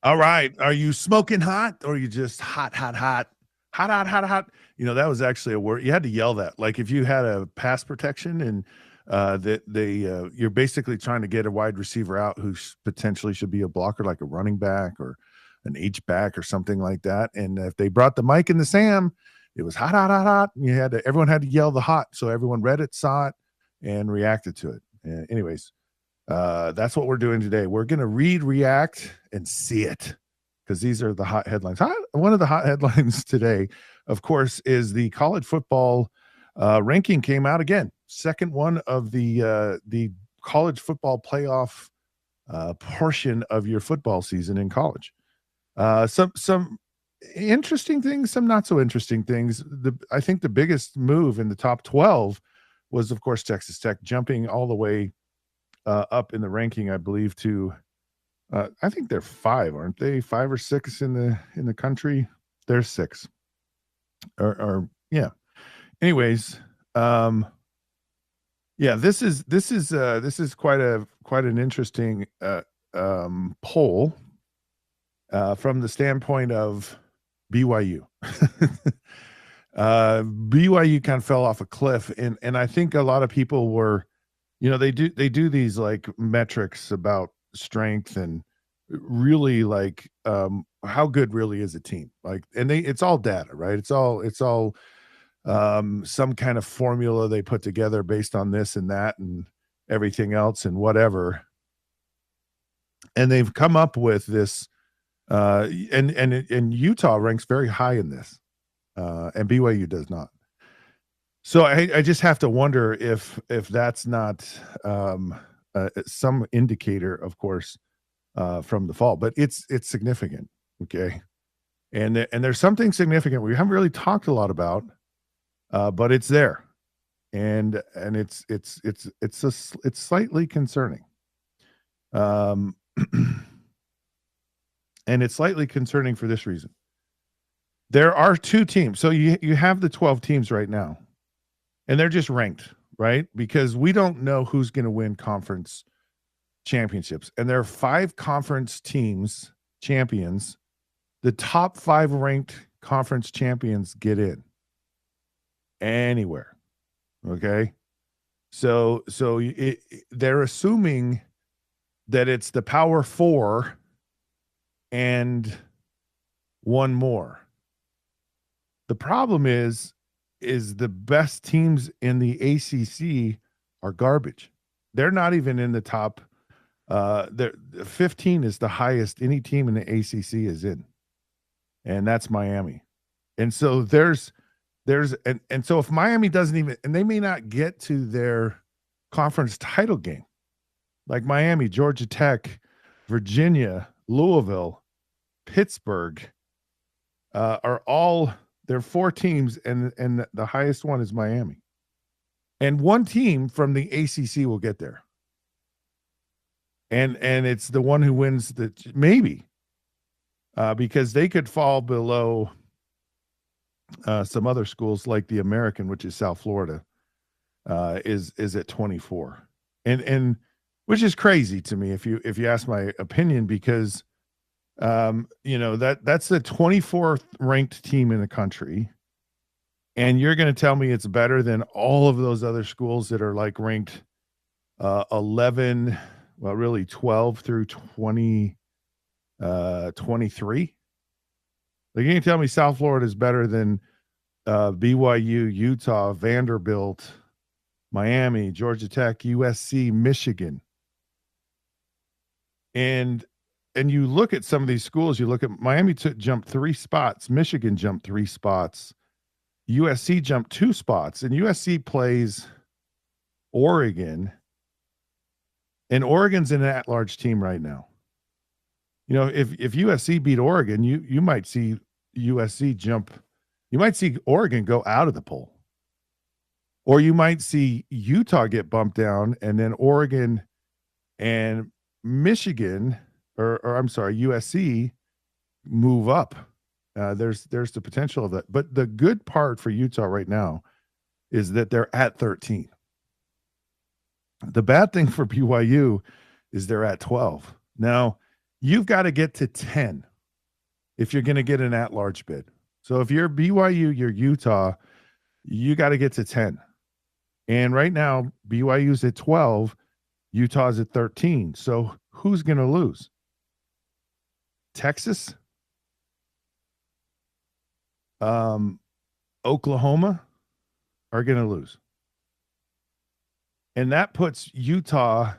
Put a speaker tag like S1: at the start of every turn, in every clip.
S1: All right. Are you smoking hot or are you just hot, hot, hot? Hot, hot, hot, hot. That was actually a word. You had to yell that. Like if you had a pass protection and that you're basically trying to get a wide receiver out who potentially should be a blocker, like a running back or an H back or something like that. And if they brought the mic and the Sam, it was hot, hot, hot, hot. And everyone had to yell the hot. So everyone read it, saw it, and reacted to it. Anyways, that's what we're doing today. We're going to read, react, and see it because these are the hot headlines. One of the hot headlines today, of course, is the college football ranking came out again. Second one of the college football playoff portion of your football season in college. Some interesting things, some not so interesting things. I think the biggest move in the top 12 was, of course, Texas Tech jumping all the way up in the ranking, I believe, to I think they're 5, aren't they? 5 or 6 in the country. They're 6. Or yeah. Anyways, yeah, this is quite an interesting poll from the standpoint of BYU. BYU kind of fell off a cliff, and I think a lot of people were, they do these like metrics about strength and really like how good really is a team, like, and it's all data, right? It's all some kind of formula they put together based on this and that and everything else and whatever, and they've come up with this and Utah ranks very high in this, and BYU does not. So I just have to wonder if that's not some indicator, of course, from the fall, but it's significant, okay? And there's something significant we haven't really talked a lot about, but it's there, and it's slightly concerning, and it's slightly concerning for this reason. There are 2 teams, so you have the 12 teams right now. And they're just ranked, right? Because we don't know who's going to win conference championships. And there are 5 conference teams, champions. The top 5 ranked conference champions get in anywhere. Okay? So they're assuming that it's the Power 4 and one more. The problem is the best teams in the ACC are garbage. They're not even in the top. 15 is the highest any team in the ACC is in, and that's Miami. And so there's and so if Miami doesn't even, and they may not get to their conference title game, like Miami, Georgia Tech, Virginia, Louisville, Pittsburgh, are all. There are 4 teams, and the highest one is Miami. And one team from the ACC will get there. And it's the one who wins maybe, because they could fall below some other schools like the American, which is South Florida, is at 24. And which is crazy to me if you ask my opinion, because that's the 24th ranked team in the country, and you're going to tell me it's better than all of those other schools that are like ranked 11, well, really 12 through 20, 23. Like, you can tell me South Florida is better than BYU, Utah, Vanderbilt, Miami, Georgia Tech, USC, Michigan, and you look at some of these schools, you look at Miami jumped 3 spots, Michigan jumped 3 spots, USC jumped 2 spots, and USC plays Oregon, and Oregon's an at-large team right now. If USC beat Oregon, you might see USC jump, you might see Oregon go out of the poll, or you might see Utah get bumped down, and then Oregon and Michigan, or I'm sorry, USC move up. There's the potential of that. But the good part for Utah right now is that they're at 13. The bad thing for BYU is they're at 12. Now, You've got to get to 10 if you're going to get an at-large bid. So if you're BYU, you're Utah, you got to get to 10. And right now, BYU's at 12, Utah's at 13. So who's going to lose? Texas? Oklahoma are going to lose. And that puts Utah,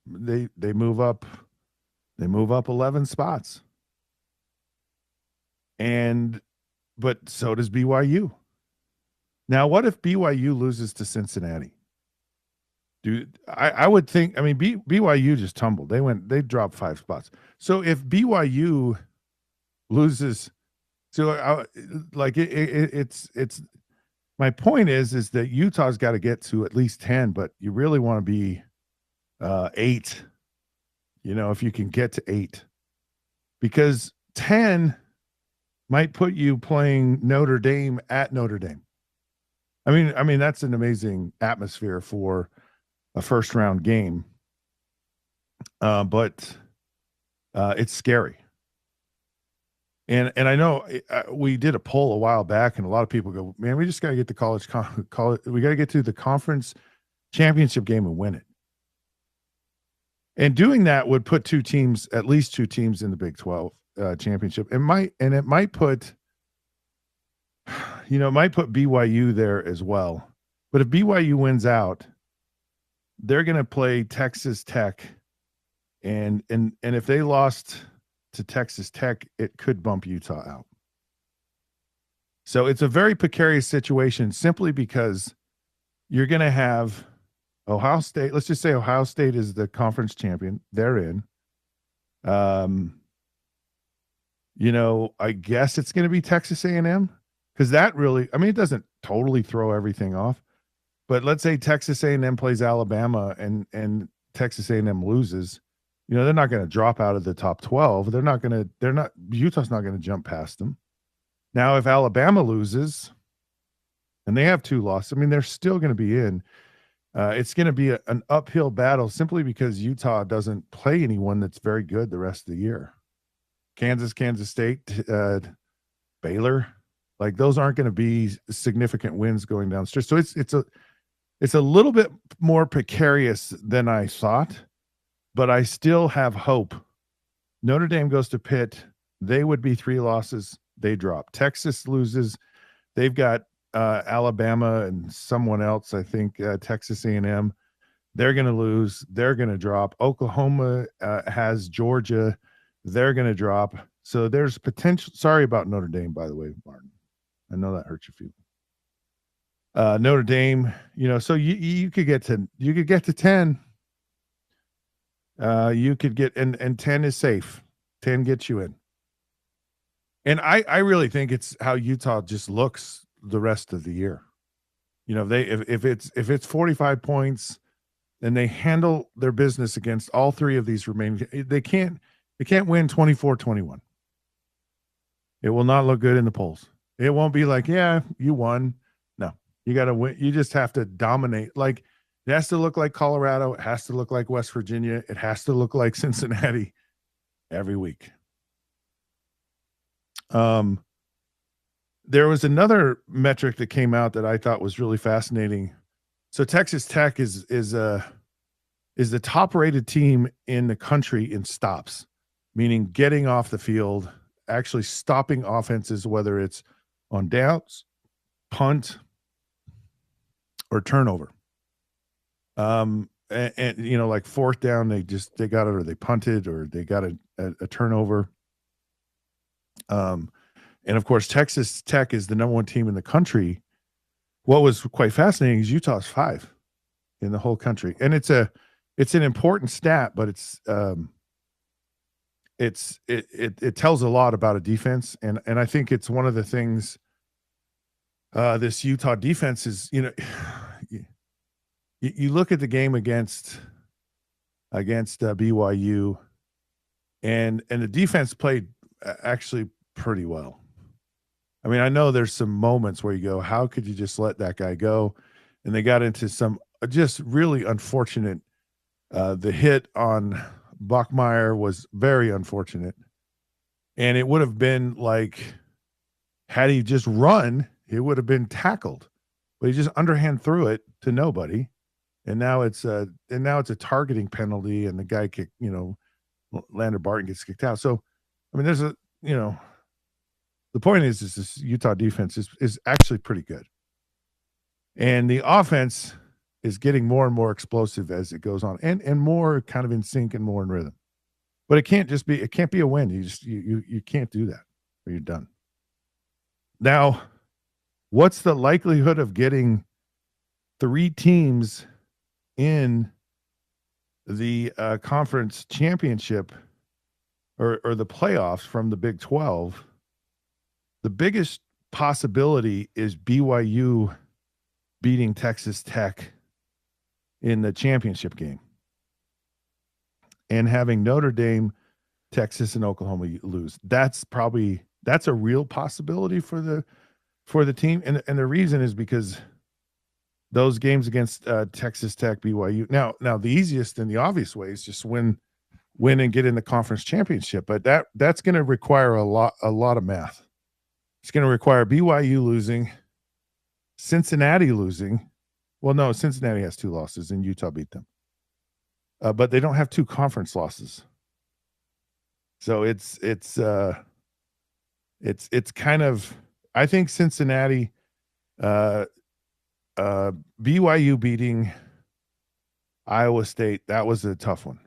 S1: they move up 11 spots. But so does BYU. Now, what if BYU loses to Cincinnati? Dude, I would think, I mean, BYU just tumbled. They dropped 5 spots. So if BYU loses, it's my point is that Utah's got to get to at least 10, but you really want to be 8, if you can get to 8, because 10 might put you playing Notre Dame at Notre Dame. I mean that's an amazing atmosphere for a first round game, but it's scary. And I know we did a poll a while back, and a lot of people go, "Man, we just got to get to college. We got to get to the conference championship game and win it." And doing that would put at least two teams in the Big 12 championship. It might put BYU there as well. But if BYU wins out, they're going to play Texas Tech, and if they lost to Texas Tech, it could bump Utah out. So it's a very precarious situation simply because you're going to have Ohio State. Let's just say Ohio State is the conference champion. They're in. I guess it's going to be Texas A&M, because that really, it doesn't totally throw everything off. But let's say Texas A&M plays Alabama and Texas A&M loses. They're not going to drop out of the top 12. Utah's not going to jump past them. Now, if Alabama loses and they have 2 losses, they're still going to be in. It's going to be an uphill battle simply because Utah doesn't play anyone that's very good the rest of the year. Kansas State, Baylor, those aren't going to be significant wins going down the stretch. So it's a little bit more precarious than I thought. But I still have hope. Notre Dame goes to Pitt. They would be 3 losses. They drop. Texas loses. They've got Alabama and someone else, I think, Texas A&M. They're going to lose. They're going to drop. Oklahoma has Georgia. They're going to drop. So there's potential. Sorry about Notre Dame, by the way, Martin. I know that hurts your feelings. Notre Dame, so you could get to 10. You could get, and 10 is safe. 10 gets you in. And I really think it's how Utah just looks the rest of the year. If it's 45 points and they handle their business against all 3 of these remaining, they can't win 24-21. It will not look good in the polls. It won't be like, yeah, you won. No, you got to win. You just have to dominate. It has to look like Colorado. It has to look like West Virginia. It has to look like Cincinnati every week. There was another metric that came out that I thought was really fascinating. So Texas Tech is the top-rated team in the country in stops, meaning getting off the field, actually stopping offenses, whether it's on downs, punt, or turnover. And like 4th down, they got it, or they punted, or they got a turnover. And of course, Texas Tech is the number 1 team in the country. What was quite fascinating is Utah's 5 in the whole country, and it's an important stat, but it tells a lot about a defense, and I think it's one of the things. This Utah defense is, you look at the game against BYU, and the defense played actually pretty well. I know there's some moments where you go, how could you just let that guy go? And they got into some just really unfortunate, the hit on Bachmeier was very unfortunate. And it would have been like, had he just run, it would have been tackled. But he just underhand threw it to nobody. And now it's a targeting penalty, and the guy kicked, Lander Barton gets kicked out. So, I mean, there's the point is this Utah defense is actually pretty good. And the offense is getting more and more explosive as it goes on, and more kind of in sync and more in rhythm. But it can't be a win. You can't do that, or you're done. Now, what's the likelihood of getting 3 teams in the conference championship or the playoffs from the Big 12? The biggest possibility is BYU beating Texas Tech in the championship game, and having Notre Dame, Texas, and Oklahoma lose. That's a real possibility for the team. And the reason is because those games against Texas Tech, BYU. Now the easiest and the obvious way is just win and get in the conference championship. But that's going to require a lot of math. It's going to require BYU losing, Cincinnati losing. Well, no, Cincinnati has 2 losses, and Utah beat them. But they don't have 2 conference losses. So it's kind of, I think Cincinnati, BYU beating Iowa State, that was a tough one.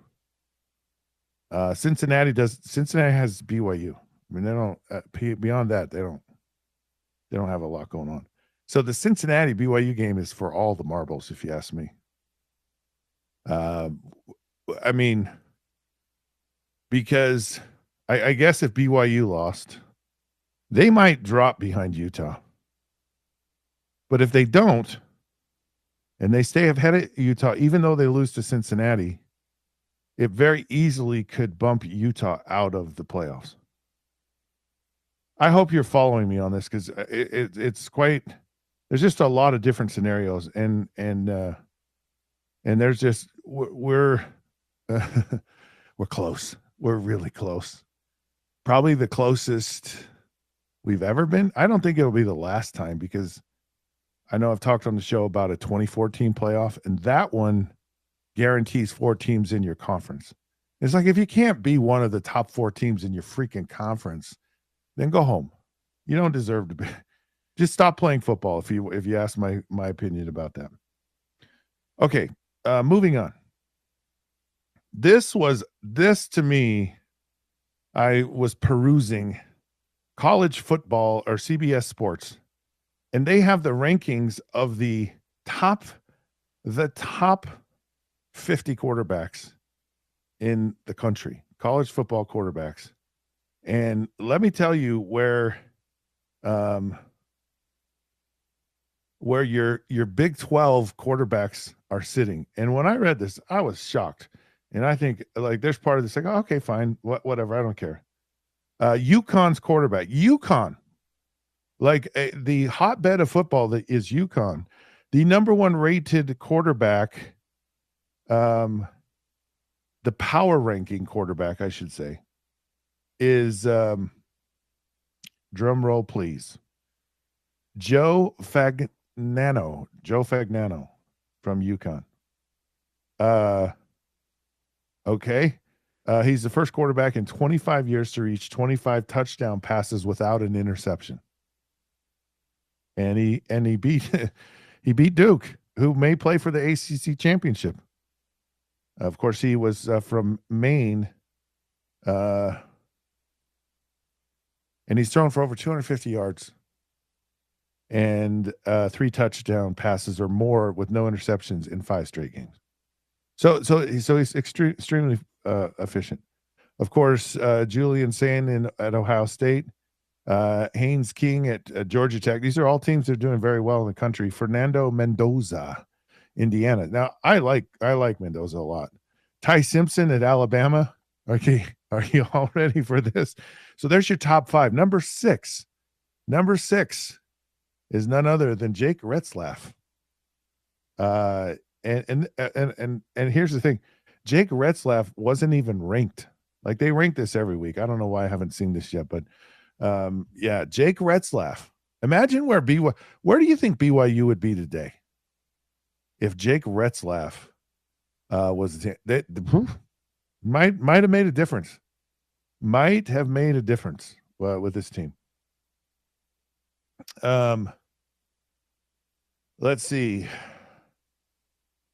S1: Cincinnati has BYU. I mean, they don't beyond that, they don't have a lot going on. So the Cincinnati BYU game is for all the marbles, if you ask me. I mean, because I guess if BYU lost, they might drop behind Utah. But if they don't, and they stay ahead of Utah, even though they lose to Cincinnati, it very easily could bump Utah out of the playoffs. I hope you're following me on this, because it's quite. There's just a lot of different scenarios, and there's just we're we're close. We're really close. Probably the closest we've ever been. I don't think it'll be the last time, because I know I've talked on the show about a 2014 playoff, and that one guarantees 4 teams in your conference. It's like, if you can't be one of the top 4 teams in your freaking conference, then go home. You don't deserve to be. Just stop playing football, if you ask my opinion about that. Okay, moving on. This to me, I was perusing college football or CBS Sports, and they have the rankings of the top 50 quarterbacks in the country, college football quarterbacks. And let me tell you where your Big 12 quarterbacks are sitting. And when I read this, I was shocked. And I think, like, there's part of this like, oh, okay, fine, whatever, I don't care. UConn's quarterback, the hotbed of football that is UConn, the number 1 rated quarterback, the power ranking quarterback, I should say, is drum roll, please, Joe Fagnano from UConn. Okay. He's the first quarterback in 25 years to reach 25 touchdown passes without an interception. And he beat Duke, who may play for the ACC championship. Of course, he was from Maine. And he's thrown for over 250 yards and 3 touchdown passes or more with no interceptions in 5 straight games. So he's extremely efficient. Of course, Julian Sayin at Ohio State, Haynes King at Georgia Tech. These are all teams that are doing very well in the country. Fernando Mendoza, Indiana. Now, I like Mendoza a lot. Ty Simpson at Alabama. Okay, are you all ready for this? So there's your top 5. Number 6 is none other than Jake Retzlaff. And here's the thing. Jake Retzlaff wasn't even ranked. Like they rank this every week. I don't know why I haven't seen this yet, but yeah, Jake Retzlaff. Imagine where do you think BYU would be today if Jake Retzlaff was might have made a difference. Might have made a difference with this team. Let's see.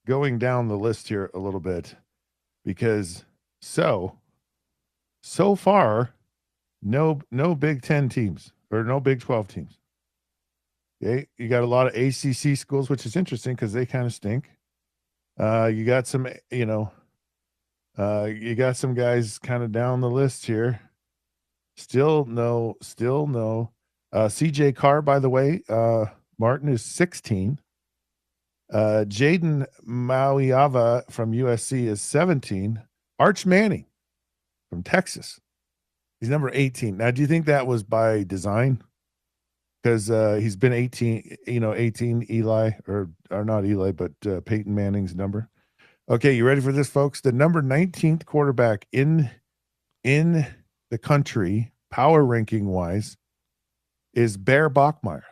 S1: Going down the list here a little bit, because so far, no Big 10 teams or no Big 12 teams. Okay, you got a lot of ACC schools, which is interesting because they kind of stink. You got some, you got some guys kind of down the list here. Still no. CJ Carr, by the way, Martin is 16. Jaden Mauiava from USC is 17. Arch Manning from Texas, he's number 18. Now, do you think that was by design? Because he's been 18, 18 Eli, or not Eli, but Peyton Manning's number. Okay, you ready for this, folks? The number 19th quarterback in the country, power ranking wise, is Bear Bachmeier.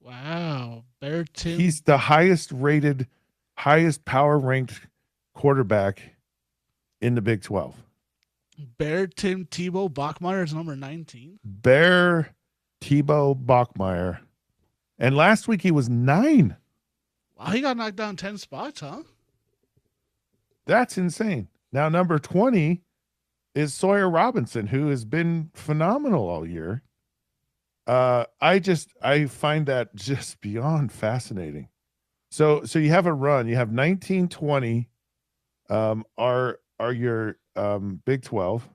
S2: Wow. Bear Tim.
S1: He's the highest rated, highest power ranked quarterback in the Big 12.
S2: Bear Tim Tebow Bachmeier is number 19.
S1: Bear Tebow Bachmeier. And last week he was 9.
S2: Wow, he got knocked down 10 spots, huh?
S1: That's insane. Now, number 20 is Sawyer Robinson, who has been phenomenal all year. I find that just beyond fascinating. So you have a run. You have 19, 20 are your Big 12.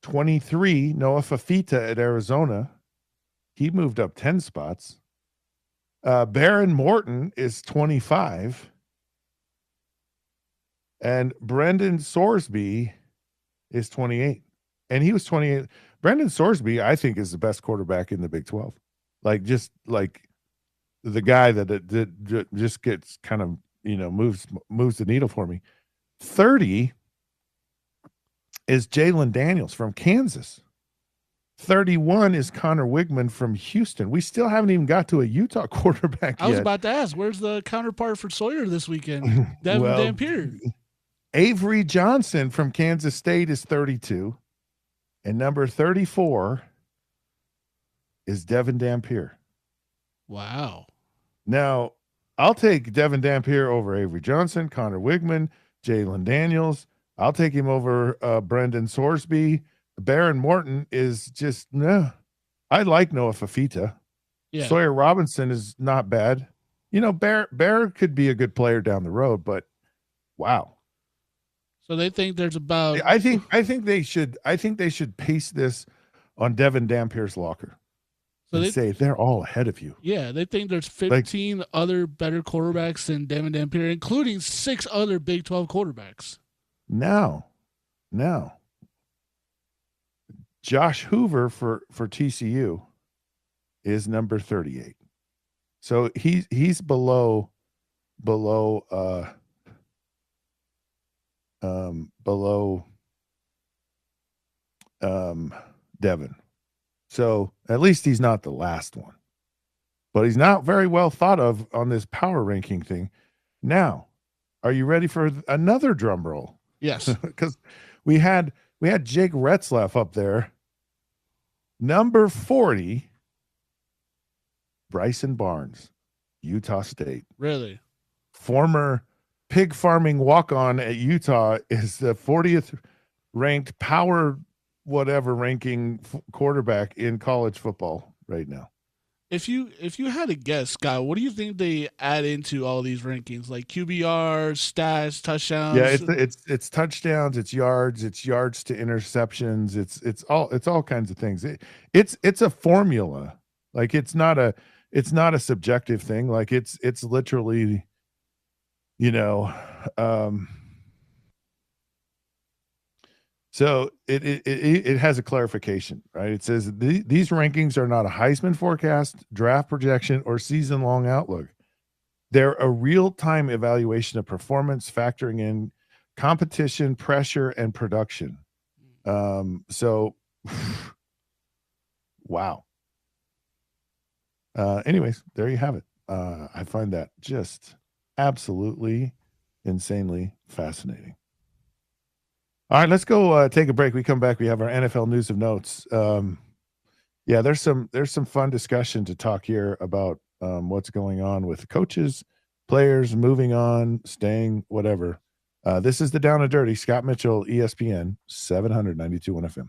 S1: 23, Noah Fafita at Arizona. He moved up 10 spots. Baron Morton is 25. And Brendan Sorsby is 28. And he was 28. Brendan Sorsby, I think, is the best quarterback in the Big 12. Just like the guy that just gets kind of, moves the needle for me. 30 is Jalen Daniels from Kansas. 31 is Connor Wigman from Houston. We still haven't even got to a Utah quarterback yet.
S2: I was about to ask, where's the counterpart for Sawyer this weekend? Devin Dampier.
S1: Avery Johnson from Kansas State is 32. And number 34 is Devin Dampier.
S2: Wow.
S1: Now, I'll take Devin Dampier over Avery Johnson, Connor Wigman, Jalen Daniels. I'll take him over Brendan Sorsby. Baron Morton is just, no. I like Noah Fafita. Yeah. Sawyer Robinson is not bad. Bear could be a good player down the road, but wow.
S2: So they think there's about.
S1: I think they should paste this on Devin Dampier's locker. So they say they're all ahead of you.
S2: Yeah, they think there's 15 other better quarterbacks than Devin Dampier, including 6 other Big 12 quarterbacks.
S1: Now, Josh Hoover for TCU is number 38. So he's below Devin. So at least he's not the last one. But he's not very well thought of on this power ranking thing. Now, are you ready for another drum roll?
S2: Yes.
S1: Because we had Jake Retzlaff up there. Number 40, Bryson Barnes, Utah State.
S2: Really?
S1: Former pig farming walk-on at Utah, is the 40th ranked power whatever ranking quarterback in college football right now.
S2: If you had to guess, Scott, what do you think they add into all these rankings, like QBR, stats, touchdowns?
S1: Yeah, it's touchdowns, it's yards to interceptions, it's all kinds of things. It's a formula. Like it's not a subjective thing. Like it's literally, so it has a clarification, right? It says these rankings are not a Heisman forecast, draft projection, or season-long outlook. They're a real-time evaluation of performance, factoring in competition, pressure, and production. So, wow. Anyways, there you have it. I find that just absolutely insanely fascinating. All right, let's go take a break. We come back. We have our NFL news of notes. Yeah, there's some fun discussion to talk here about what's going on with coaches, players moving on, staying, whatever. This is the Down and Dirty. Scott Mitchell, ESPN, 792 FM.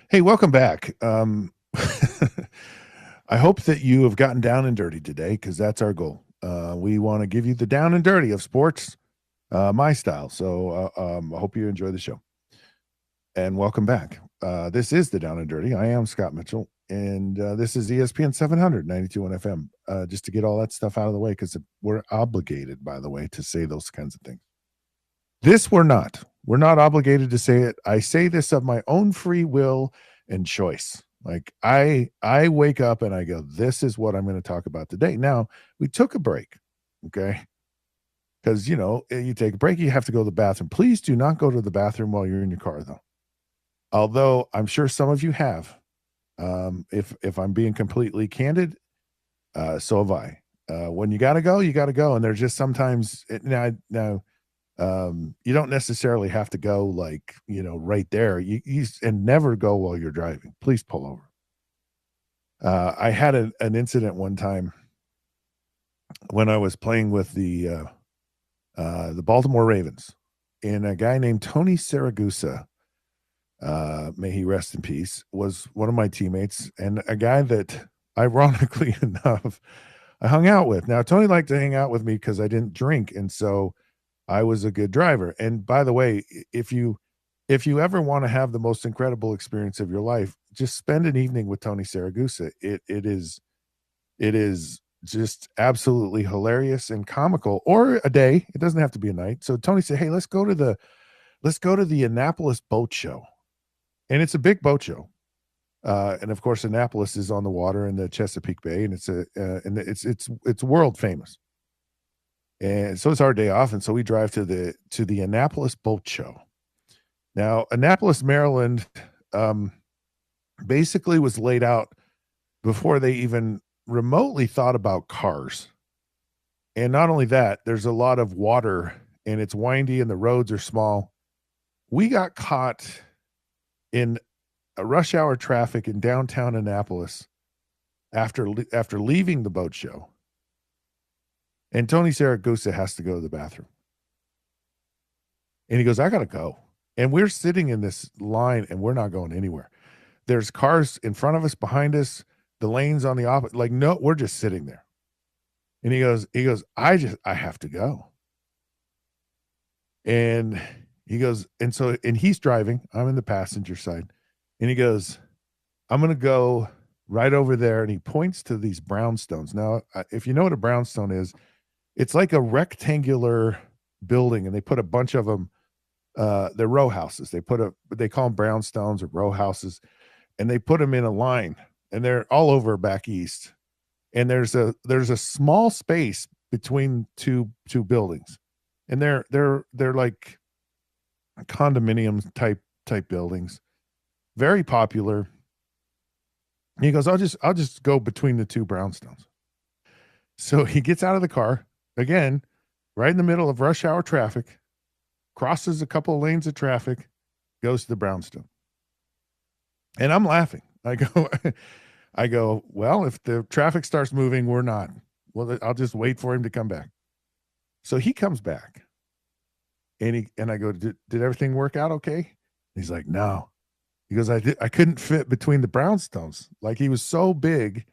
S1: Hey, welcome back. I hope that you have gotten down and dirty today because that's our goal. We want to give you the down and dirty of sports, my style. So I hope you enjoy the show. And welcome back. This is the Down and Dirty. I am Scott Mitchell, and this is ESPN 792 on FM. Just to get all that stuff out of the way, because we're obligated, by the way, to say those kinds of things. This we're not. We're not obligated to say it. I say this of my own free will and choice. Like I wake up and I go, this is what I'm going to talk about today. Now, we took a break, okay? Because you take a break, you have to go to the bathroom. Please do not go to the bathroom while you're in your car, though. Although I'm sure some of you have. If I'm being completely candid, so have I. When you gotta go, and there's just sometimes now. You don't necessarily have to go like right there. You and never go while you're driving. Please pull over. I had an incident one time when I was playing with the Baltimore Ravens, and a guy named Tony Saragusa may he rest in peace, was one of my teammates and a guy that, ironically enough, I hung out with. Now, Tony liked to hang out with me because I didn't drink, and so I was a good driver. And by the way, if you ever want to have the most incredible experience of your life, just spend an evening with Tony Saragusa. It is just absolutely hilarious and comical, or a day. It doesn't have to be a night. So Tony said, "Hey, let's go to the Annapolis boat show." And it's a big boat show. And of course, Annapolis is on the water in the Chesapeake Bay, and it's world famous. And so it's our day off, and so we drive to the Annapolis boat show. Now, Annapolis, Maryland, um, basically was laid out before they even remotely thought about cars. And not only that, there's a lot of water, and it's windy, and the roads are small. We got caught in a rush hour traffic in downtown Annapolis after leaving the boat show, and Tony Saragusa has to go to the bathroom, and he goes, "I gotta go," and we're sitting in this line, and we're not going anywhere. There's cars in front of us, behind us, the lanes on the opposite. Like, no, we're just sitting there, and he goes, I have to go," and he goes, and he's driving. I'm in the passenger side, and he goes, "I'm gonna go right over there," and he points to these brownstones. Now, if you know what a brownstone is, it's like a rectangular building, and they put a bunch of them. They're row houses. They call them brownstones or row houses, and they put them in a line, and they're all over back east. And there's a small space between two buildings, and they're like condominium type buildings, very popular. And he goes, I'll just go between the two brownstones. So he gets out of the car again, right in the middle of rush hour traffic, crosses a couple of lanes of traffic, goes to the brownstone. And I'm laughing. I go, well, if the traffic starts moving, we're not. Well, I'll just wait for him to come back. So he comes back, and I go, did everything work out okay? He's like, no. He goes, I couldn't fit between the brownstones. Like, he was so big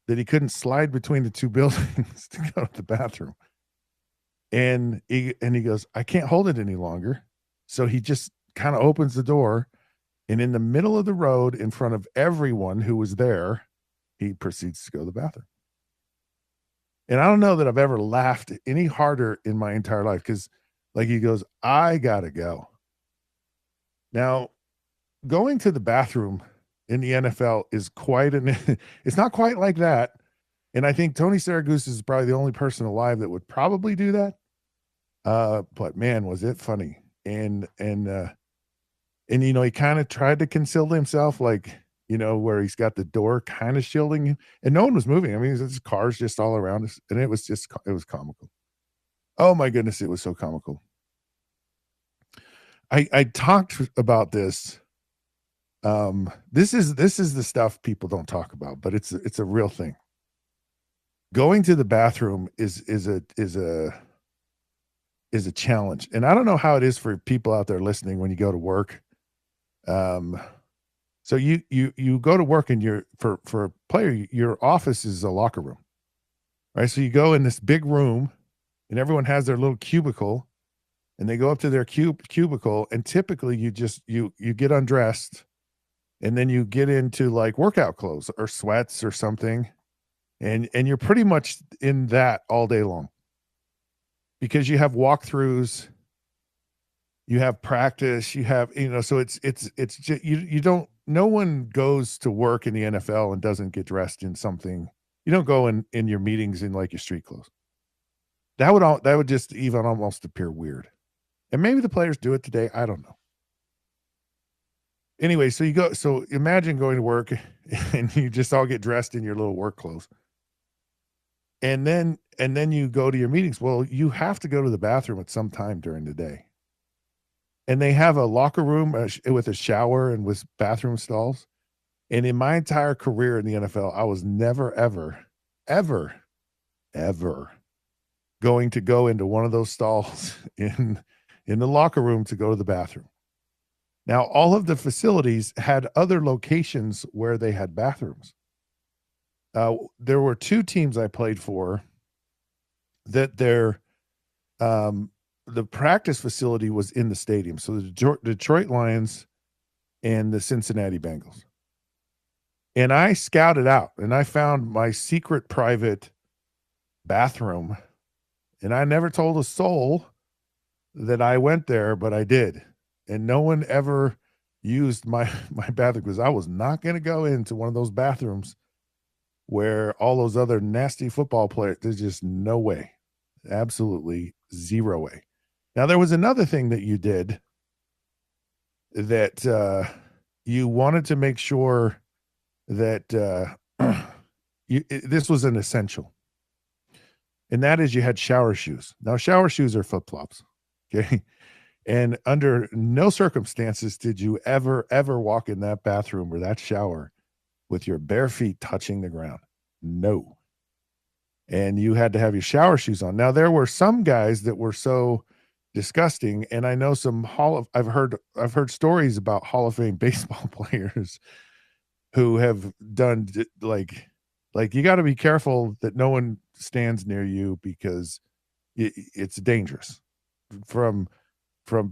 S1: that he couldn't slide between the two buildings to go to the bathroom. And he goes, I can't hold it any longer. So he just kind of opens the door, and in the middle of the road, in front of everyone who was there, he proceeds to go to the bathroom. And I don't know that I've ever laughed any harder in my entire life, because, like, he goes, I gotta go. Now, going to the bathroom in the NFL is it's not quite like that. And I think Tony Saragusa is probably the only person alive that would probably do that. But man, was it funny. And he kind of tried to conceal himself, like, where he's got the door kind of shielding him, and no one was moving. I mean, there's cars just all around us, and it was comical. Oh my goodness, it was so comical. I talked about this. This is the stuff people don't talk about, but it's a real thing. Going to the bathroom is a challenge, and I don't know how it is for people out there listening when you go to work. So you go to work, and for a player, your office is a locker room, right? So you go in this big room, and everyone has their little cubicle, and they go up to their cubicle, and typically you get undressed, and then you get into like workout clothes or sweats or something, and you're pretty much in that all day long, because you have walkthroughs, you have practice, you have, so it's just, you don't, no one goes to work in the NFL and doesn't get dressed in something. You don't go in your meetings in like your street clothes. That would just even almost appear weird. And maybe the players do it today. I don't know. Anyway, so imagine going to work and you just all get dressed in your little work clothes. And then you go to your meetings. Well, you have to go to the bathroom at some time during the day. And they have a locker room with a shower and with bathroom stalls. And in my entire career in the NFL, I was never, ever, ever, ever going to go into one of those stalls in the locker room to go to the bathroom. Now, all of the facilities had other locations where they had bathrooms. There were two teams I played for that the practice facility was in the stadium. So the Detroit Lions and the Cincinnati Bengals. And I scouted out and I found my secret private bathroom. And I never told a soul that I went there, but I did. And no one ever used my bathroom because I was not going to go into one of those bathrooms where all those other nasty football players, there's just no way. Absolutely zero way. Now, there was another thing that you did that you wanted to make sure that this was an essential. And that is you had shower shoes. Now, shower shoes are flip-flops, okay? And under no circumstances did you ever walk in that bathroom or that shower with your bare feet touching the ground. No. And you had to have your shower shoes on. Now, there were some guys that were so disgusting, and I know I've heard stories about Hall of Fame baseball players who have done like you got to be careful that no one stands near you because it's dangerous from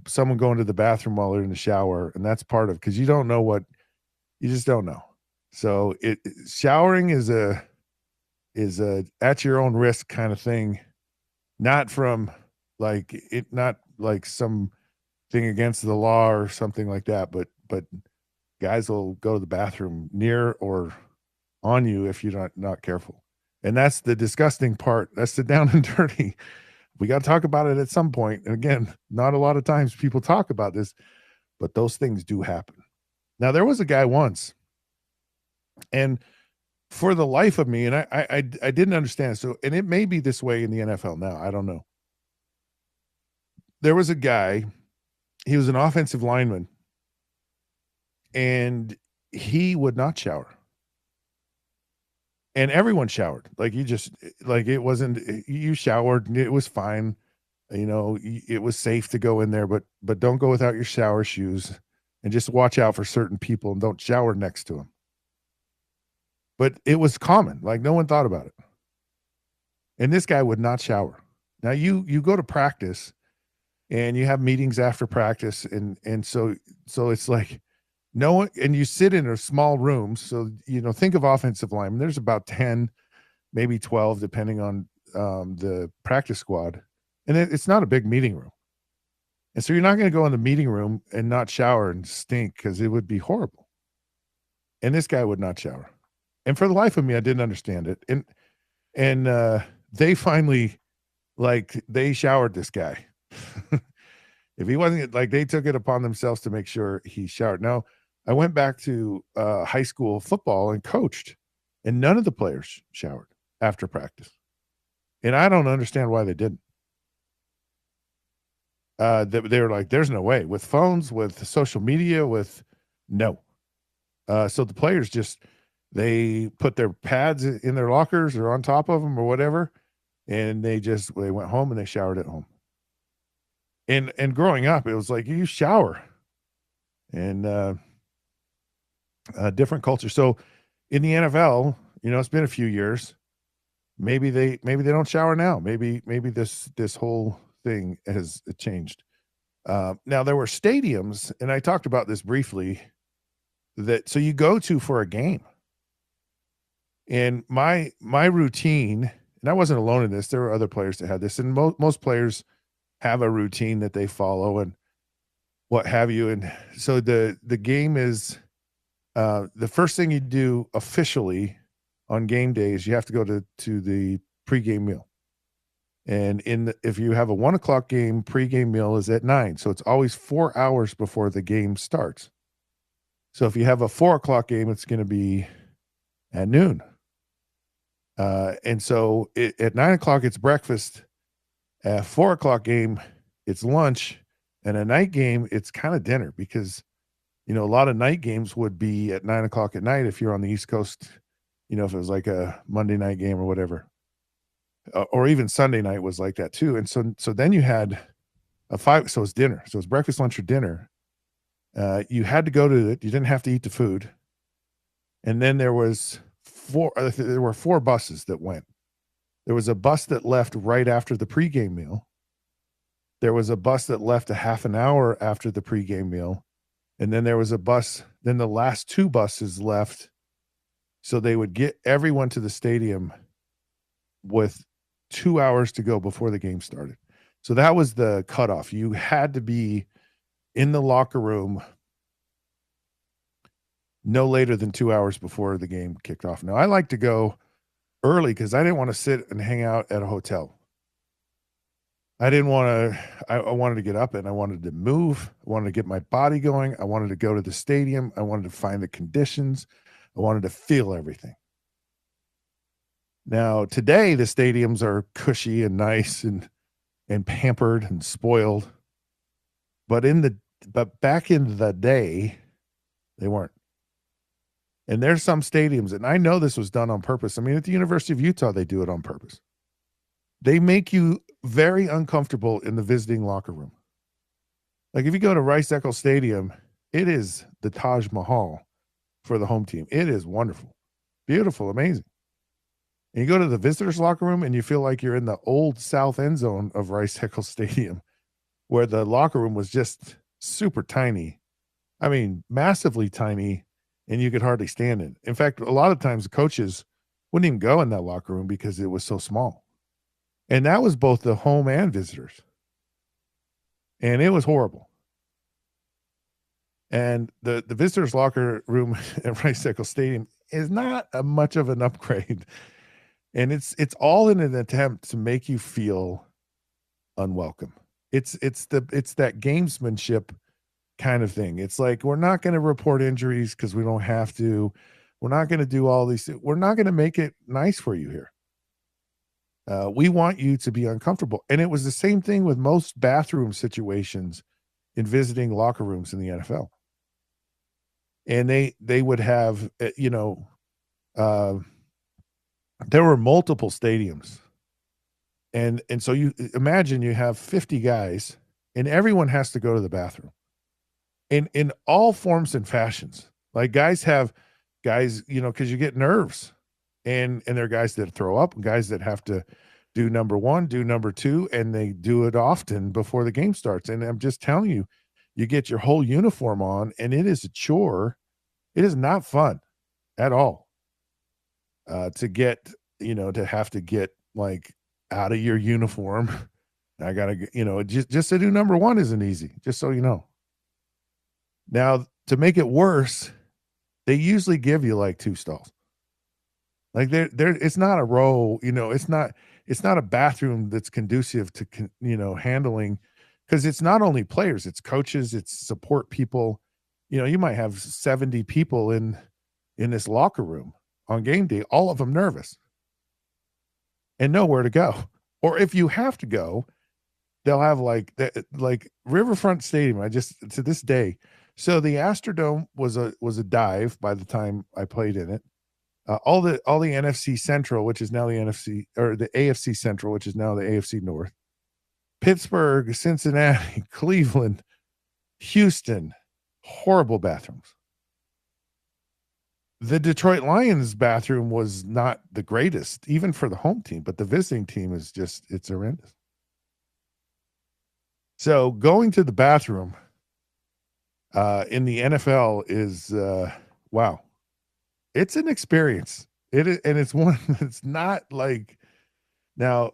S1: someone going to the bathroom while they're in the shower, and that's part of because you just don't know. So showering is a at your own risk kind of thing, not some thing against the law or something like that, but guys will go to the bathroom near or on you if you're not careful. And that's the disgusting part. That's the down and dirty. We got to talk about it at some point. And again, not a lot of times people talk about this, but those things do happen. Now, there was a guy once, and for the life of me, and I didn't understand. So, and it may be this way in the NFL now. I don't know. There was a guy, he was an offensive lineman, and he would not shower. And everyone showered. It wasn't, you showered and it was fine. It was safe to go in there, but don't go without your shower shoes and just watch out for certain people and don't shower next to them. But it was common. Like no one thought about it. And this guy would not shower. Now you go to practice and you have meetings after practice. And so it's like, no one, and you sit in a small room. So, think of offensive linemen. There's about 10, maybe 12, depending on the practice squad. And it's not a big meeting room. And so you're not going to go in the meeting room and not shower and stink because it would be horrible. And this guy would not shower. And for the life of me, I didn't understand it. And they finally, they showered this guy. If he wasn't, they took it upon themselves to make sure he showered. Now, I went back to high school football and coached, and none of the players showered after practice. And I don't understand why they didn't. They were like, there's no way. With phones, with social media, no. So the players they put their pads in their lockers or on top of them or whatever, and they went home and they showered at home. And growing up, it was like, you shower. And different culture. So in the NFL, it's been a few years. Maybe they don't shower now. Maybe this whole thing has changed. Now there were stadiums, and I talked about this briefly, so you go to for a game. And my routine, and I wasn't alone in this, there were other players that had this, and most players have a routine that they follow and what have you. And so the game is the first thing you do officially on game days, you have to go to the pregame meal. And if you have a 1:00 game, pregame meal is at 9. So it's always 4 hours before the game starts. So if you have a 4:00 game, it's going to be at noon. And so at 9:00, it's breakfast. At 4:00 game, it's lunch. And a night game, it's kind of dinner because, a lot of night games would be at 9:00 at night if you're on the East Coast, if it was like a Monday night game or whatever. Or even Sunday night was like that too. And so then you had a 5, so it's dinner. So it's breakfast, lunch, or dinner. You had to go to it. You didn't have to eat the food. And then there were 4 buses that went. There was a bus that left right after the pregame meal. There was a bus that left a half an hour after the pregame meal. And then there was a bus, then the last 2 buses left. So they would get everyone to the stadium with 2 hours to go before the game started. So that was the cutoff. You had to be in the locker room no later than 2 hours before the game kicked off. Now, I like to go early because I didn't want to sit and hang out at a hotel. I didn't want to, I wanted to get up and I wanted to move. I wanted to get my body going. I wanted to go to the stadium. I wanted to find the conditions. I wanted to feel everything. Now, today, the stadiums are cushy and nice and pampered and spoiled. But back in the day, they weren't. And there's some stadiums, and I know this was done on purpose. I mean, at the University of Utah, they do it on purpose. They make you very uncomfortable in the visiting locker room. Like if you go to Rice-Eccles Stadium, it is the Taj Mahal for the home team. It is wonderful, beautiful, amazing. And you go to the visitors locker room and you feel like you're in the old south end zone of Rice-Eccles Stadium, where the locker room was just super tiny. I mean, massively tiny, and you could hardly stand in. In fact, a lot of times the coaches wouldn't even go in that locker room because it was so small. And that was both the home and visitors. And it was horrible. And the visitors locker room at Rice-Eccles Stadium is not much of an upgrade. And it's all in an attempt to make you feel unwelcome. It's that gamesmanship kind of thing. It's like, we're not going to report injuries because we don't have to. We're not going to do all these. We're not going to make it nice for you here. We want you to be uncomfortable. And it was the same thing with most bathroom situations in visiting locker rooms in the NFL. And they would have, there were multiple stadiums. And so you imagine you have 50 guys and everyone has to go to the bathroom in all forms and fashions. Like guys, because you get nerves and there are guys that throw up and guys that have to do number 1, do number 2, and they do it often before the game starts. And I'm just telling you, you get your whole uniform on and it is a chore. It is not fun at all to get, to have to get like out of your uniform. I got to, just to do number 1 isn't easy, just so you know. Now, to make it worse, they usually give you like 2 stalls. Like it's not a row, it's not a bathroom that's conducive to, handling, because it's not only players, it's coaches, it's support people. You might have 70 people in this locker room on game day, all of them nervous and nowhere to go. Or if you have to go, they'll have like Riverfront Stadium. To this day. So the Astrodome was a dive by the time I played in it. All the NFC Central, which is now the NFC, or the AFC Central, which is now the AFC North, Pittsburgh, Cincinnati, Cleveland, Houston, horrible bathrooms. The Detroit Lions bathroom was not the greatest, even for the home team, but the visiting team is it's horrendous. So going to the bathroom in the NFL is, wow. It's an experience. It is, and it's one that's not like now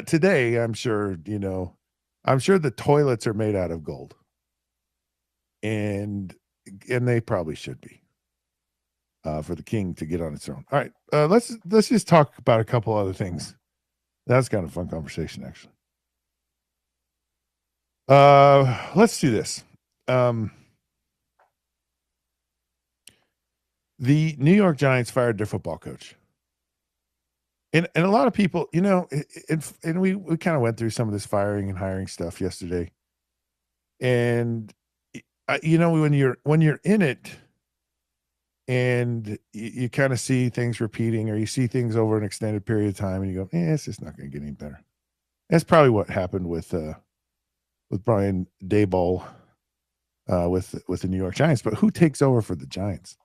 S1: today. I'm sure the toilets are made out of gold, and they probably should be for the king to get on its throne. All right, let's just talk about a couple other things. That's kind of a fun conversation, actually. Let's do this. The New York Giants fired their football coach. And a lot of people, and we kind of went through some of this firing and hiring stuff yesterday. And when you're in it and you kind of see things repeating, or you see things over an extended period of time and you go, it's just not going to get any better. That's probably what happened with Brian Daboll with the New York Giants. But who takes over for the Giants?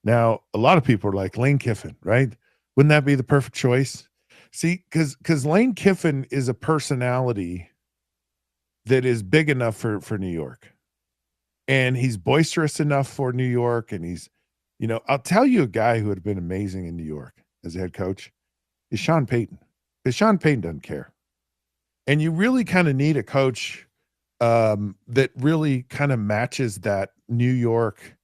S1: Now, a lot of people are like Lane Kiffin, right? Wouldn't that be the perfect choice? See, because Lane Kiffin is a personality that is big enough for New York, and he's boisterous enough for New York, and he's, I'll tell you a guy who would have been amazing in New York as a head coach is Sean Payton, because Sean Payton doesn't care, and you really kind of need a coach that really kind of matches that New York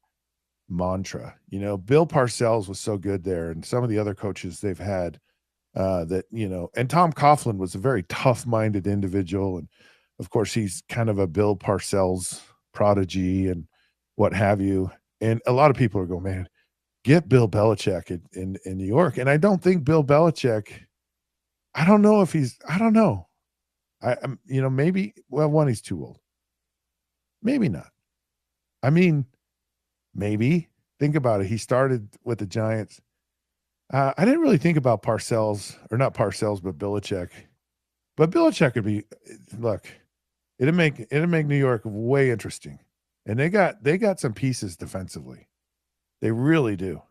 S1: mantra. Bill Parcells was so good there, and some of the other coaches they've had that, and Tom Coughlin was a very tough-minded individual. And of course, he's kind of a Bill Parcells prodigy and what have you. And a lot of people are going, man, get Bill Belichick in New York. And I don't think Bill Belichick, I don't know. Maybe, well, one, he's too old. Maybe not. I mean, maybe. Think about it. He started with the Giants. I didn't really think about Parcells, or not Parcells, but Belichick. But Belichick could be, look, it'd make New York way interesting. And they got some pieces defensively. They really do.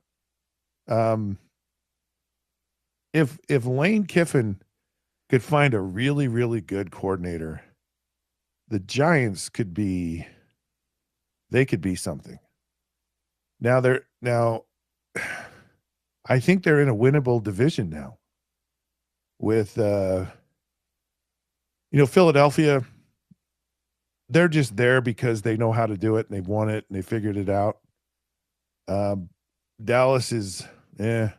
S1: If Lane Kiffin could find a really, really good coordinator, the Giants could be something. Now I think they're in a winnable division now with Philadelphia. They're just there because they know how to do it, and they've won it, and they figured it out. Dallas is, they're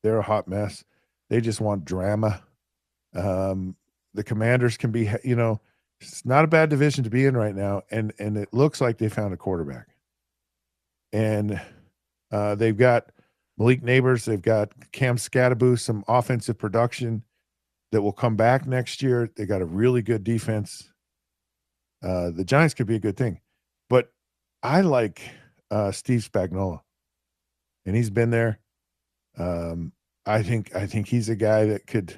S1: a hot mess. They just want drama. The Commanders can be, it's not a bad division to be in right now, and it looks like they found a quarterback. And they've got Malik Neighbors, they've got Cam Scatterboo, some offensive production that will come back next year. They got a really good defense. The Giants could be a good thing, but I like Steve Spagnuolo, and he's been there. I think he's a guy that could,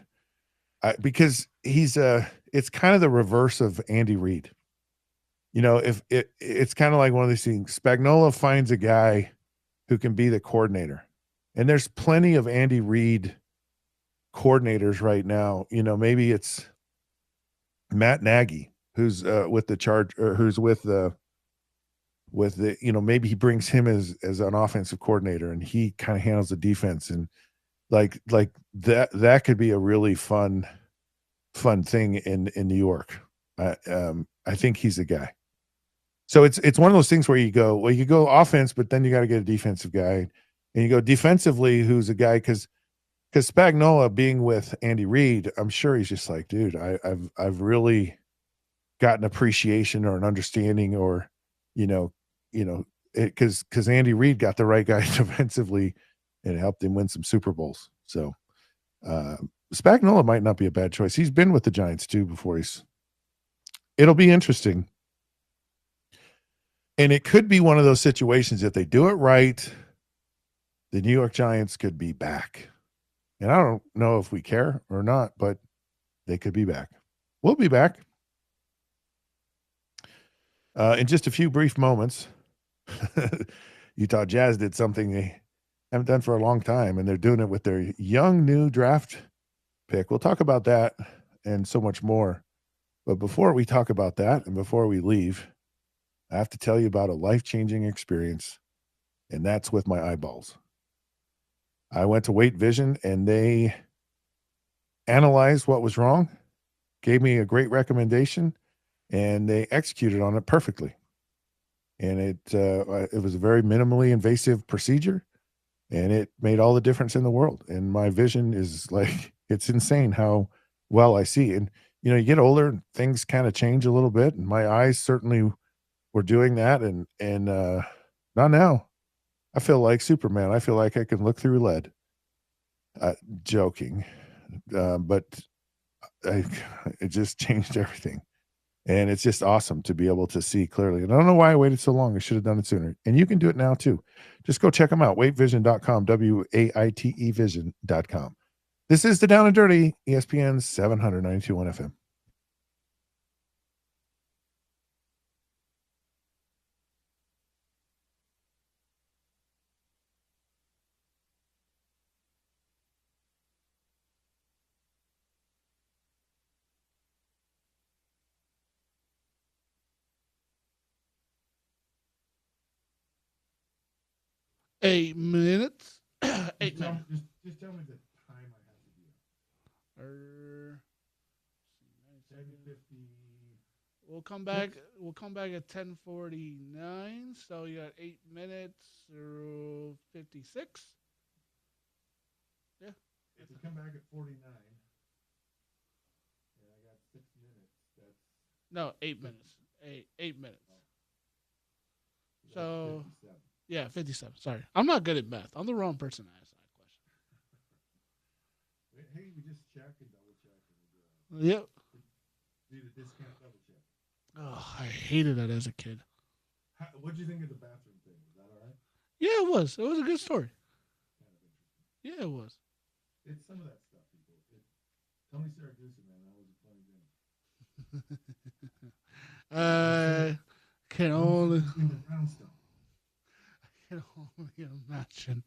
S1: because it's kind of the reverse of Andy Reid. If it's kind of like one of these things. Spagnuolo finds a guy who can be the coordinator, and there's plenty of Andy Reid coordinators right now. Maybe it's Matt Nagy, who's with the charge, or who's with the maybe he brings him as an offensive coordinator, and he kind of handles the defense, and like that could be a really fun thing in New York. I think he's a guy. So it's one of those things where you go offense, but then you got to get a defensive guy, and you go defensively, who's a guy, because Spagnuolo being with Andy Reid, I'm sure he's just like, dude, I've really got an appreciation or an understanding, or because Andy Reid got the right guy defensively, and it helped him win some Super Bowls. So Spagnuolo might not be a bad choice. He's been with the Giants too before. It'll be interesting. And it could be one of those situations, if they do it right, the New York Giants could be back. And I don't know if we care or not, but they could be back. We'll be back. In just a few brief moments, Utah Jazz did something they haven't done for a long time, and they're doing it with their young new draft pick. We'll talk about that and so much more. But before we talk about that, and before we leave, I have to tell you about a life-changing experience, and that's with my eyeballs. I went to Weight Vision, and they analyzed what was wrong, gave me a great recommendation, and they executed on it perfectly. And it was a very minimally invasive procedure, and it made all the difference in the world. And my vision is like, it's insane how well I see. And, you get older and things kind of change a little bit, and my eyes certainly were doing that. And not now. I feel like Superman. I feel like I can look through lead. Joking. But it just changed everything. And it's just awesome to be able to see clearly. And I don't know why I waited so long. I should have done it sooner. And you can do it now too. Just go check them out. Waitevision.com, WAITE vision.com. This is the Down and Dirty, ESPN 792.1 FM. 1 FM.
S2: 8 minutes.
S1: Just
S2: 8
S1: tell,
S2: minutes.
S1: just tell me the time I have to be on.
S2: Er,
S1: 7:50.
S2: We'll come back. We'll come back at 10:49. So you got 8 minutes or 56. Yeah.
S1: If we come back at 49, and I got 6 minutes, that's
S2: No, 8 minutes. 8 minutes.
S1: that's
S2: So
S1: 57.
S2: yeah, 57. Sorry, I'm not good at math. I'm the wrong person to ask that question.
S1: Hey, we just check and double check. And
S2: Yep.
S1: do the discount double check.
S2: Oh, I hated that as a kid.
S1: What'd you think of the bathroom thing? Was that all right?
S2: Yeah, it was. It was a good story.
S1: Kind of interesting.
S2: Yeah, it was.
S1: It's some of that stuff, people. Tony Siragusa, man, that was a funny game.
S2: Can only
S1: In the brownstone.
S2: can only imagine.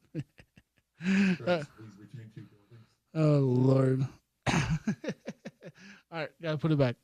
S1: Right, he's between two buildings.
S2: Oh Lord. All right, gotta put it back.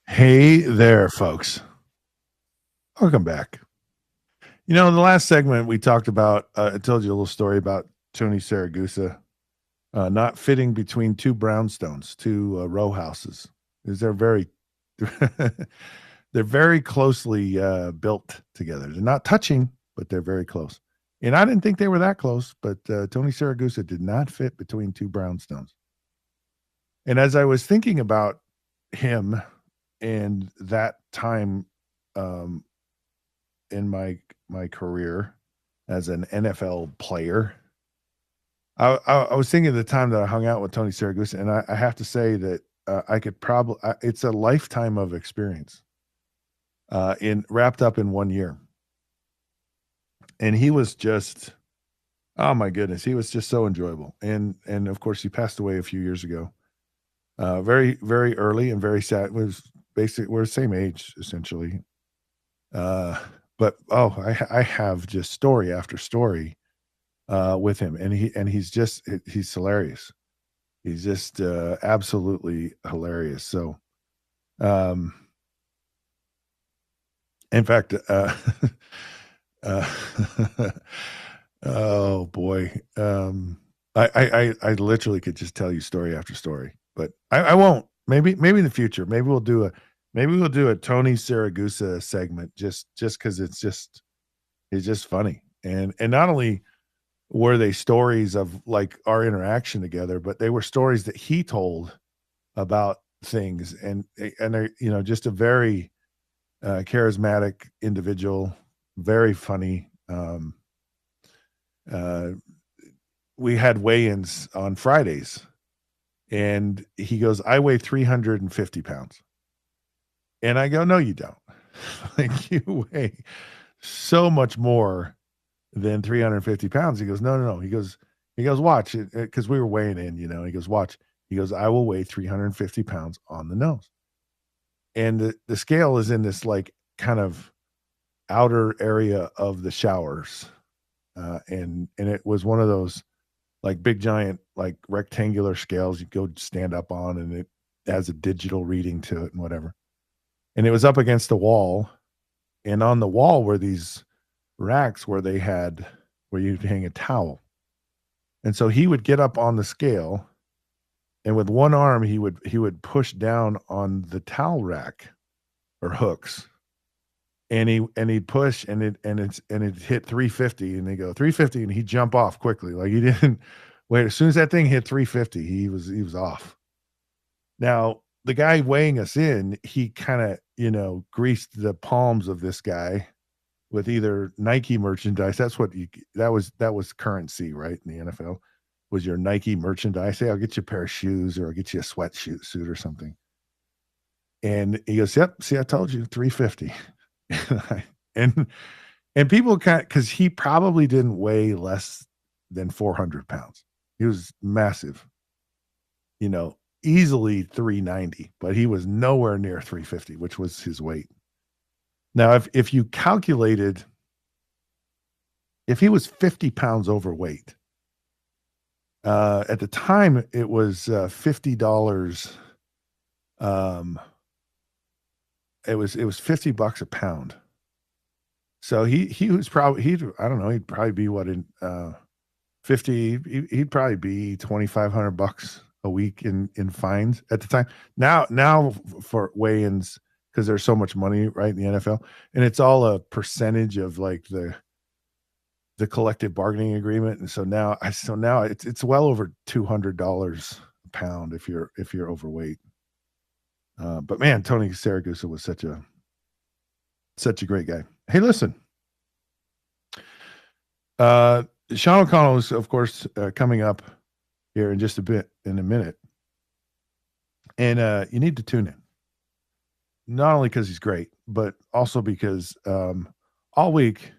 S1: Hey there, folks. Welcome back. In the last segment, we talked about, I told you a little story about Tony Siragusa not fitting between two brownstones, two row houses. Because they're very, they're very closely built together. They're not touching, but they're very close. And I didn't think they were that close, but Tony Siragusa did not fit between two brownstones. And as I was thinking about him and that time um, in my career as an NFL player, I was thinking of the time that I hung out with Tony Siragusa, and I have to say that I could probably it's a lifetime of experience in wrapped up in 1 year. And he was just, oh my goodness, he was just so enjoyable. And of course he passed away a few years ago. Very, very early and very sad. Was basically we're the same age essentially. But I have just story after story with him, and he's hilarious. He's just absolutely hilarious. So, um, in fact, uh, oh boy, I literally could just tell you story after story, but I won't. Maybe in the future, maybe we'll do a Tony Siragusa segment just because it's just funny, and not only were they stories of like our interaction together, but they were stories that he told about things, and they're just a very charismatic individual, very funny. Uh, we had weigh-ins on Fridays, and he goes, "I weigh 350 pounds," and I go, "No, you don't. Like you weigh so much more than 350 pounds." He goes, no. He goes, watch it. Cause we were weighing in, he goes, watch. He goes, I will weigh 350 pounds on the nose. And the scale is in this like kind of outer area of the showers. And it was one of those like big giant, like rectangular scales you go stand up on, and it has a digital reading to it and whatever. And it was up against the wall. And on the wall were these racks where you'd hang a towel. And so he would get up on the scale, and with one arm he would push down on the towel rack or hooks, and he'd push and it hit 350 and they go 350 and he'd jump off quickly. Like he didn't wait. As soon as that thing hit 350, he was off. Now, the guy weighing us in, he kind of, greased the palms of this guy with either Nike merchandise. That's what that was currency, right? In the NFL was your Nike merchandise. Hey, I'll get you a pair of shoes or I'll get you a suit or something. And he goes, yep, see, I told you 350. and people because he probably didn't weigh less than 400 pounds. He was massive, easily 390, but he was nowhere near 350, which was his weight. Now, if you calculated, if he was 50 pounds overweight, at the time it was $50. It was $50 a pound. So he was probably, I don't know, he'd probably be what in 50, he'd probably be $2,500 a week in fines at the time. Now for weigh-ins, because there's so much money right in the NFL, and it's all a percentage of like the collective bargaining agreement. And so now it's well over $200 a pound if you're overweight. But man, Tony Siragusa was such a great guy. Hey, listen, Sean O'Connell is, of course, coming up here in just in a minute. And you need to tune in. Not only because he's great, but also because all week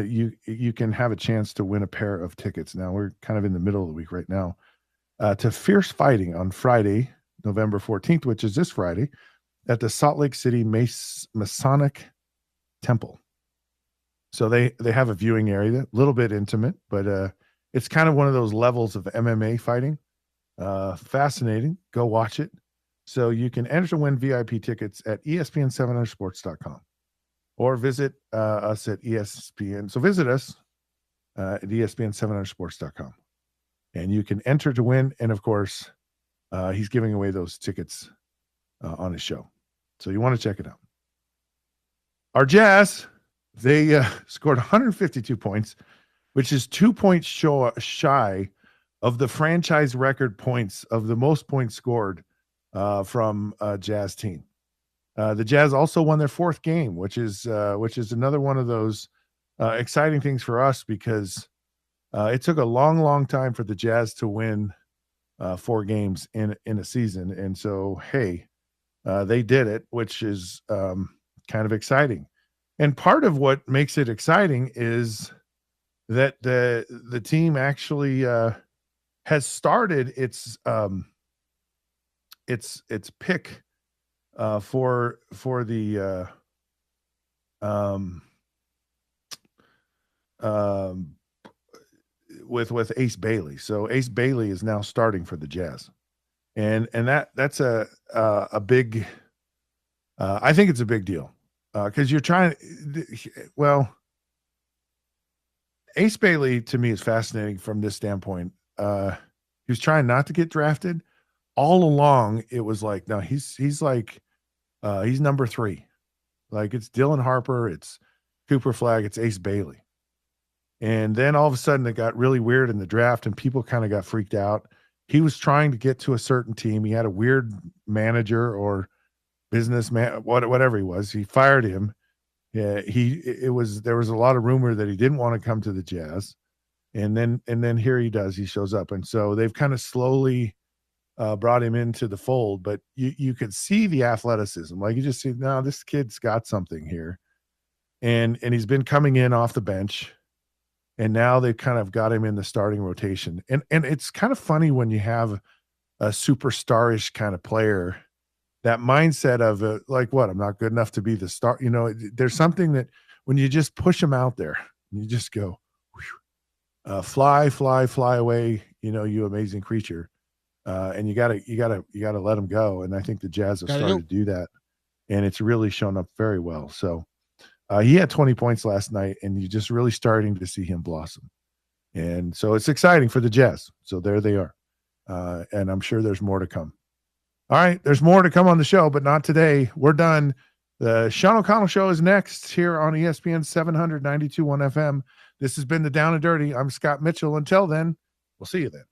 S1: you can have a chance to win a pair of tickets. Now, we're kind of in the middle of the week right now, to Fierce Fighting on Friday, November 14th, which is this Friday, at the Salt Lake City Masonic Temple. So they have a viewing area, a little bit intimate, but it's kind of one of those levels of MMA fighting. Fascinating. Go watch it. So you can enter to win VIP tickets at ESPN700sports.com or visit us at ESPN. So visit us at ESPN700sports.com and you can enter to win. And of course, he's giving away those tickets on his show. So you want to check it out. Our Jazz, they scored 152 points, which is 2 points shy of the franchise record points of the most points scored from a Jazz team. The Jazz also won their fourth game, which is another one of those exciting things for us because it took a long time for the Jazz to win 4 games in a season. And so, hey, they did it, which is kind of exciting. And part of what makes it exciting is that the team actually has started its pick for the with Ace Bailey. So Ace Bailey is now starting for the Jazz, and that's a big. I think it's a big deal because you're trying. Well, Ace Bailey to me is fascinating from this standpoint. He was trying not to get drafted. All along, it was like, no, he's number 3. Like it's Dylan Harper, it's Cooper Flagg, it's Ace Bailey. And then all of a sudden it got really weird in the draft and people kind of got freaked out. He was trying to get to a certain team. He had a weird manager or businessman, whatever he was. He fired him. Yeah, there was a lot of rumor that he didn't want to come to the Jazz. And then here he does. He shows up. And so they've kind of slowly brought him into the fold, but you could see the athleticism. Like you just see, no, this kid's got something here. And he's been coming in off the bench. And now they've kind of got him in the starting rotation. And it's kind of funny when you have a superstarish kind of player, that mindset of like, what, I'm not good enough to be the star. There's something that when you just push him out there, you just go, fly away, you amazing creature. And you gotta let him go. And I think the Jazz have started to do that. And it's really shown up very well. So he had 20 points last night, and you're just really starting to see him blossom. And so it's exciting for the Jazz. So there they are. And I'm sure there's more to come. All right, there's more to come on the show, but not today. We're done. The Sean O'Connell Show is next here on ESPN 792.1 FM. This has been the Down and Dirty. I'm Scott Mitchell. Until then, we'll see you then.